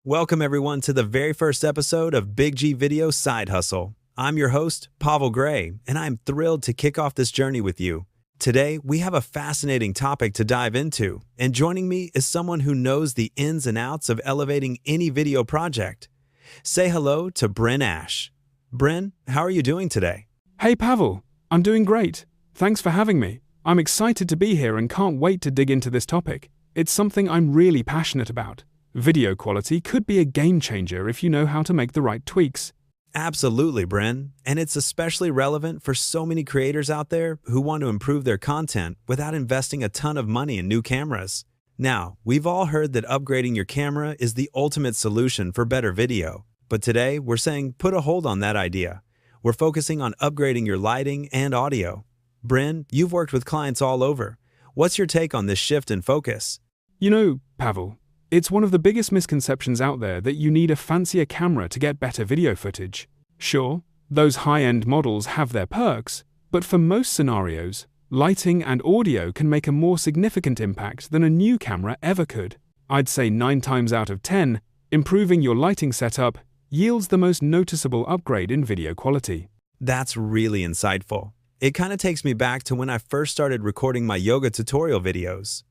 Welcome, everyone, to the very first episode of Big G Video Side Hustle. I'm your host, Pavel Gray, and I'm thrilled to kick off this journey with you. Today, we have a fascinating topic to dive into, and joining me is someone who knows the ins and outs of elevating any video project. Say hello to Bryn Ash. Bryn, how are you doing today? Hey Pavel, I'm doing great. Thanks for having me. I'm excited to be here and can't wait to dig into this topic. It's something I'm really passionate about. Video quality could be a game changer if you know how to make the right tweaks. Absolutely, Bryn. And it's especially relevant for so many creators out there who want to improve their content without investing a ton of money in new cameras. Now, we've all heard that upgrading your camera is the ultimate solution for better video. But today, we're saying put a hold on that idea. We're focusing on upgrading your lighting and audio. Bryn, you've worked with clients all over. What's your take on this shift in focus? You know, Pavel, it's one of the biggest misconceptions out there that you need a fancier camera to get better video footage. Sure, those high-end models have their perks, but for most scenarios, lighting and audio can make a more significant impact than a new camera ever could. I'd say 9 times out of 10, improving your lighting setup yields the most noticeable upgrade in video quality. That's really insightful. It kind of takes me back to when I first started recording my yoga tutorial videos.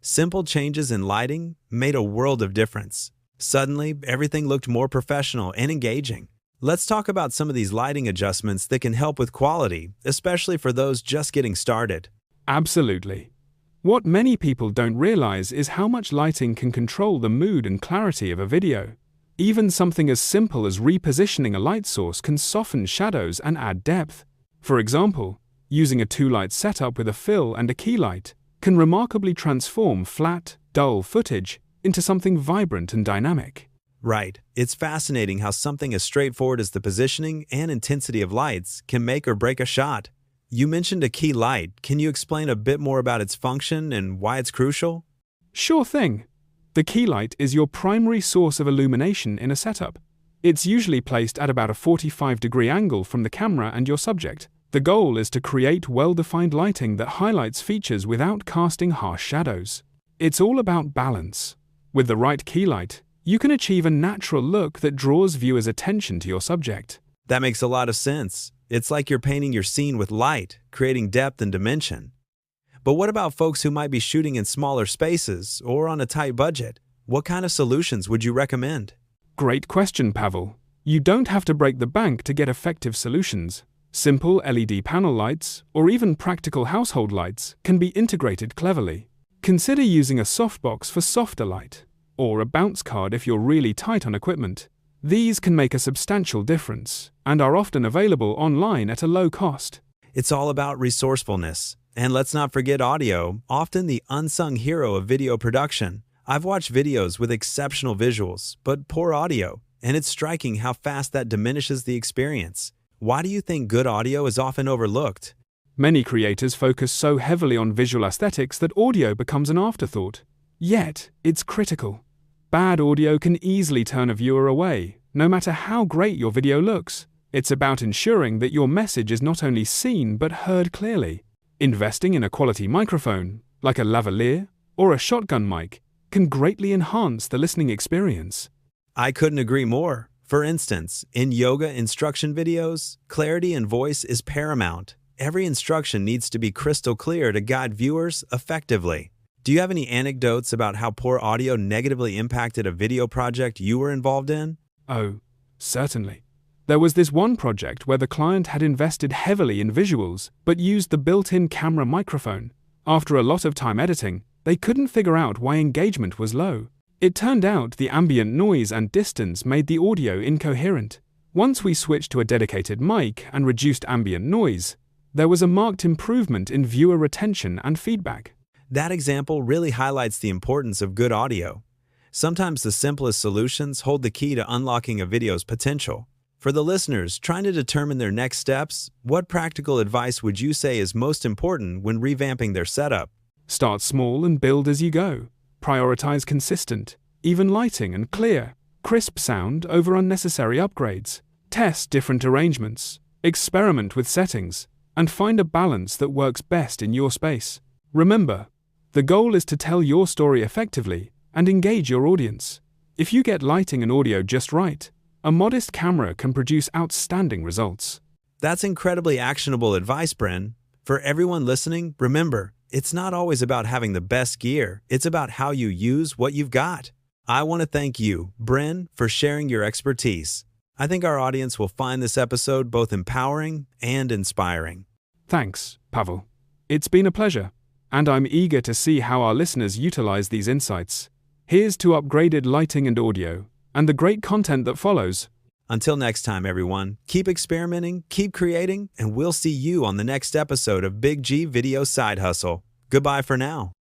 Simple changes in lighting made a world of difference. Suddenly, everything looked more professional and engaging. Let's talk about some of these lighting adjustments that can help with quality, especially for those just getting started. Absolutely. What many people don't realize is how much lighting can control the mood and clarity of a video. Even something as simple as repositioning a light source can soften shadows and add depth. For example, using a 2-light setup with a fill and a key light can remarkably transform flat, dull footage into something vibrant and dynamic. Right. It's fascinating how something as straightforward as the positioning and intensity of lights can make or break a shot. You mentioned a key light. Can you explain a bit more about its function and why it's crucial? Sure thing. The key light is your primary source of illumination in a setup. It's usually placed at about a 45-degree angle from the camera and your subject. The goal is to create well-defined lighting that highlights features without casting harsh shadows. It's all about balance. With the right key light, you can achieve a natural look that draws viewers' attention to your subject. That makes a lot of sense. It's like you're painting your scene with light, creating depth and dimension. But what about folks who might be shooting in smaller spaces or on a tight budget? What kind of solutions would you recommend? Great question, Pavel. You don't have to break the bank to get effective solutions. Simple LED panel lights, or even practical household lights, can be integrated cleverly. Consider using a softbox for softer light, or a bounce card if you're really tight on equipment. These can make a substantial difference, and are often available online at a low cost. It's all about resourcefulness. And let's not forget audio, often the unsung hero of video production. I've watched videos with exceptional visuals, but poor audio, and it's striking how fast that diminishes the experience. Why do you think good audio is often overlooked? Many creators focus so heavily on visual aesthetics that audio becomes an afterthought. Yet, it's critical. Bad audio can easily turn a viewer away, no matter how great your video looks. It's about ensuring that your message is not only seen but heard clearly. Investing in a quality microphone, like a lavalier or a shotgun mic, can greatly enhance the listening experience. I couldn't agree more. For instance, in yoga instruction videos, clarity in voice is paramount. Every instruction needs to be crystal clear to guide viewers effectively. Do you have any anecdotes about how poor audio negatively impacted a video project you were involved in? Oh, certainly. There was this one project where the client had invested heavily in visuals, but used the built-in camera microphone. After a lot of time editing, they couldn't figure out why engagement was low. It turned out the ambient noise and distance made the audio incoherent. Once we switched to a dedicated mic and reduced ambient noise, there was a marked improvement in viewer retention and feedback. That example really highlights the importance of good audio. Sometimes the simplest solutions hold the key to unlocking a video's potential. For the listeners trying to determine their next steps, what practical advice would you say is most important when revamping their setup? Start small and build as you go. Prioritize consistent, even lighting and clear, crisp sound over unnecessary upgrades. Test different arrangements, experiment with settings, and find a balance that works best in your space. Remember, the goal is to tell your story effectively and engage your audience. If you get lighting and audio just right, a modest camera can produce outstanding results. That's incredibly actionable advice, Bren. For everyone listening, remember, it's not always about having the best gear, it's about how you use what you've got. I want to thank you, Bren, for sharing your expertise. I think our audience will find this episode both empowering and inspiring. Thanks, Pavel. It's been a pleasure, and I'm eager to see how our listeners utilize these insights. Here's to upgraded lighting and audio, and the great content that follows. Until next time, everyone, keep experimenting, keep creating, and we'll see you on the next episode of Big G Video Side Hustle. Goodbye for now.